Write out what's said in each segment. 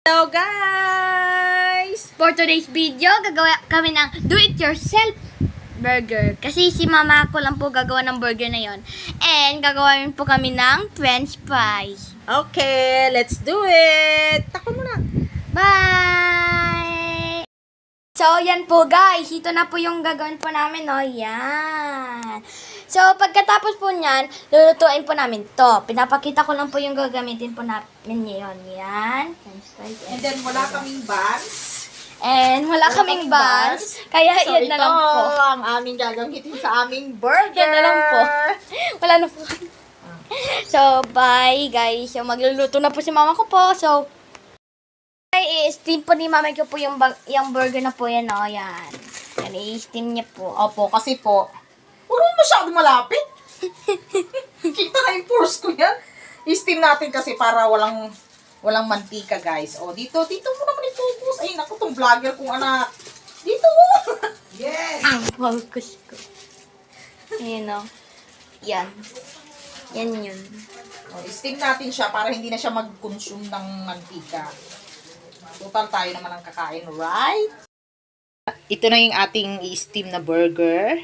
Hello guys! For today's video, gagawa kami ng do-it-yourself burger. Kasi si mama ko lang po gagawa ng burger na yon. And gagawa rin po kami ng french fries. Okay, let's do it! Takbo mo na! Bye! So, yan po guys. Ito na po yung gagawin po namin, no? Yan. So, pagkatapos po niyan, lulutuin po namin to. Pinapakita ko lang po yung gagamitin po namin ngayon. Yan. French fries. And then wala kaming buns. And wala kaming buns. Kaya So yan na lang po. ito ang aming gagamitin sa aming burger. Yan na lang po. Wala na po. So, bye guys. So, magluluto na po si mama ko po. So, i-steam po ni mama ko po yung burger na po yan, o. Yan. Yan, i-steam niya po. Opo, kasi po, huwag mo masyado malapit. Kita na yung pores ko yan. I-steam natin kasi para walang mantika, guys. O, dito mo naman i-focus. Ay, naku, tong vlogger kong anak. Dito mo. Yes. Ang focus ko. Ayan, o. Yan. Yan yun. O, i-steam natin siya para hindi na siya mag-consume ng mantika. Total tayo naman ang kakain, right? Ito na yung ating i-steam na burger.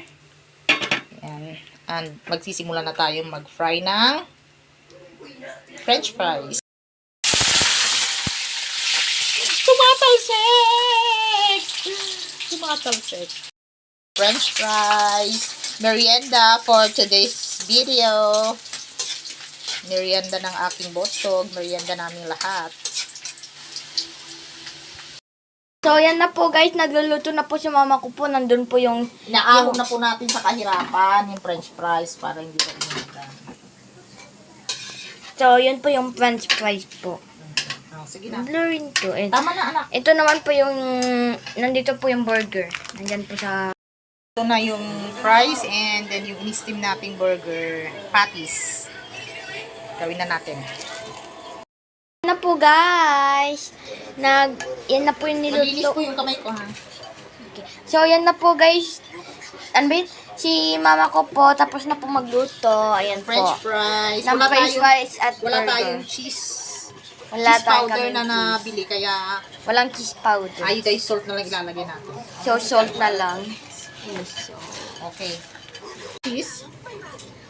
Yan. And magsisimula na tayo mag-fry ng french fries. Tumatalsik! French fries. Merienda for today's video. Merienda ng aking bosog. Merienda naming lahat. So, yan na po guys. Nagluluto na po si mama ko po. Nandun po yung... Inaahon na po natin sa kahirapan yung french fries para hindi na initan. So, yun po yung french fries po. Oh, sige na. Blurring to. And Tama na, anak. ito naman po yung... Nandito po yung burger. Nandyan po sa... Ito na yung fries and then yung in-steam nating burger patties. Gawin na natin. Yan na po guys. Yan na po yung Malinis niluto. po yung kamay ko, ha? Okay. So, yan na po guys. Ano ba yun? Si mama ko po, tapos na po magluto. Ayan French po. fries. Ng french fries at Wala burger. tayong cheese. Wala Cheese tayong powder kaming na cheese. nabili. Kaya Walang cheese powder. iodized salt na lang ilalagay natin. So, salt na lang. Yes. So, Okay. Cheese.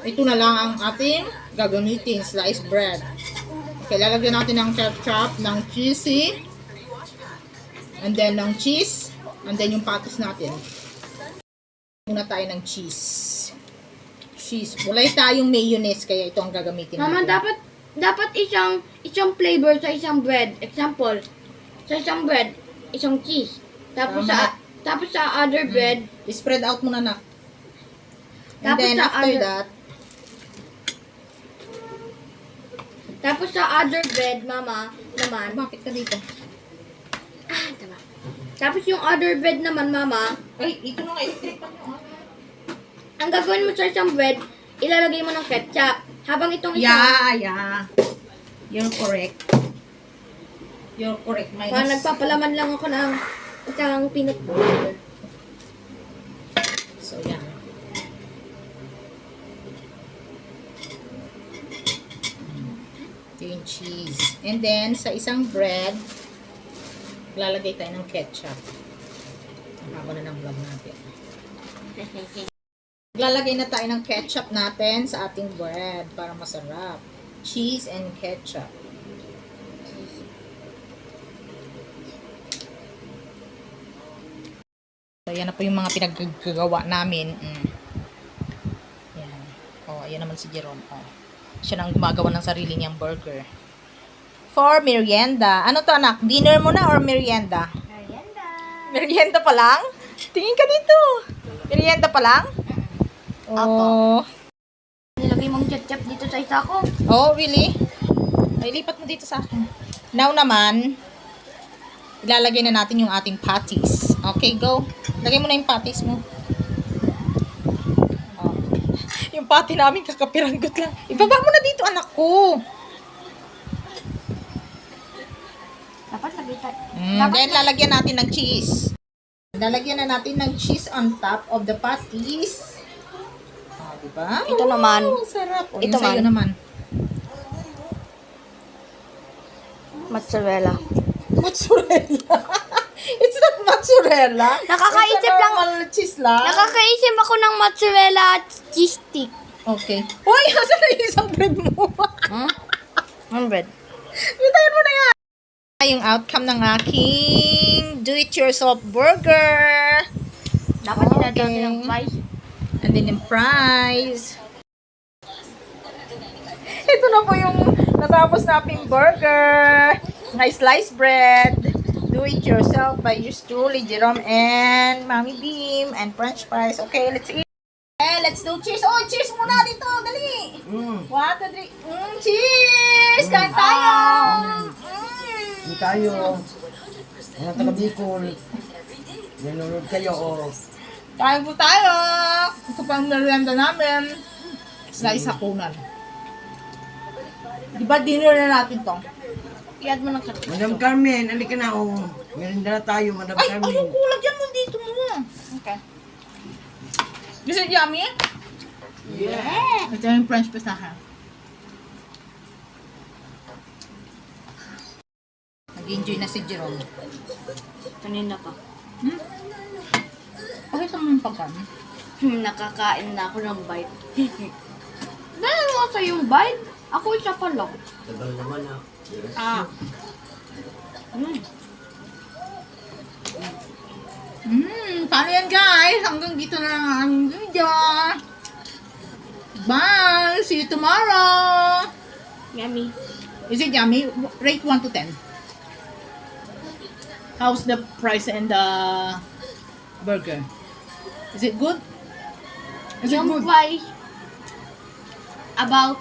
Ito na lang ang ating gagamitin. Sliced bread. Okay, lalagyan natin ng ketchup, ng cheesy, and then ng cheese, and then yung patties natin. Muna tayo ng cheese. Cheese. Wala tayong mayonnaise, kaya ito ang gagamitin mama, natin. dapat isang flavor sa isang bread. Example, sa isang bread, isang cheese. Tapos sa other bread, I-spread out muna na. And Tapos then sa after other- that, tapos sa other bread, mama, naman. bakit ka dito? Tama. Tapos yung other bread naman, mama, Ay, ito na nga, electric pa nyo. ang gagawin mo sa isang bread, ilalagay mo ng ketchup. Habang itong isa, Yeah. You're correct. You're correct, my parang nagpapalaman lang ako ng isang peanut butter. So, yan. Ito yung cheese. And then, sa isang bread, lalagay tayo ng ketchup. Ang haba na ng vlog natin. Lalagay na tayo ng ketchup natin sa ating bread para masarap. Cheese and ketchup. So, yan na po yung mga pinaggagawa namin. Yan. Oh, ayan naman si Jerome. Oh. Siya nang gumagawa ng sarili niyang burger. For merienda. Ano to, anak? Dinner mo na or merienda? Merienda. Merienda pa lang? Tingin ka dito. Merienda pa lang? Oh. Nilagay mong ketchup dito sa isa ko. Oh, really? Ay, lipat mo dito sa akin. Now naman, ilalagay na natin yung ating patties. Okay, go. Lagay mo na yung patties mo. Oh. Yung patty namin kakapiranggot lang. Ibaba mo na dito, anak ko. Dapat lagay tayo. Then, lalagyan natin ng cheese. Lalagyan na natin ng cheese on top of the patties. Oh, diba? Ito naman. Oh, sarap. O, Ito yung sa'yo man. naman. Mozzarella. Mozzarella. It's not mozzarella. Nakakaisip It's a lang. normal cheese lang. Nakakaisip ako ng mozzarella at cheese stick. Okay. Uy, asan na yung isang bread mo? Hmm? One bread. Bitayin mo na yan. Yung outcome ng aking do-it-yourself burger. Dapat nilagyan natin ng fries. And then yung fries. Ito na po yung natapos nating burger. Ng sliced bread. Do it yourself by yours truly, Jerome and Mommy Beam. And french fries. Okay, let's eat. Okay, let's do cheers. Oh, cheers muna dito. Dali. 1, 2, 3. Cheers! Kain tayo! Hindi tayo. Mga taga-Bicol. Nanonood kayo o. Kain po tayo! Ito pang merienda namin. Slice hapunan. Di ba dinner na natin to? Iyad mo ng karton. Madam Carmen, alika na o. Merinda na tayo, Madam Ay, Carmen. ayun, kulag yan mo dito mo. Okay. Is it yummy? Yeah. Ito yung french fries na ha. Nag-enjoy na si Jerome. Kanina pa. Okay sa mga pagkain. Nakakain na ako ng bite. Dahil mo sa yung bite, ako isa pa lang. Tagal naman ah. Ah. Paano yan guys? Hanggang dito na lang ang video. Bye! See you tomorrow! Yummy. Is it yummy? Rate 1 to 10. How's the price and the burger? Is it good? Is it Yung good? fries, about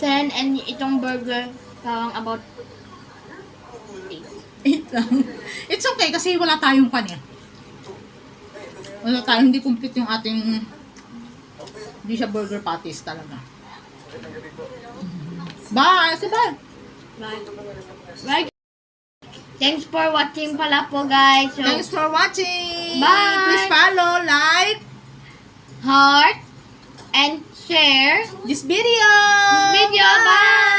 10 and itong burger, parang about 8. 8 lang. It's okay kasi wala tayong pan eh. Wala tayong, hindi complete yung ating, hindi siya burger patties talaga. Bye! Say bye! Right? Thanks for watching pala po guys. So, Thanks for watching! Bye! Please follow, like, heart and share this video! this video. Bye!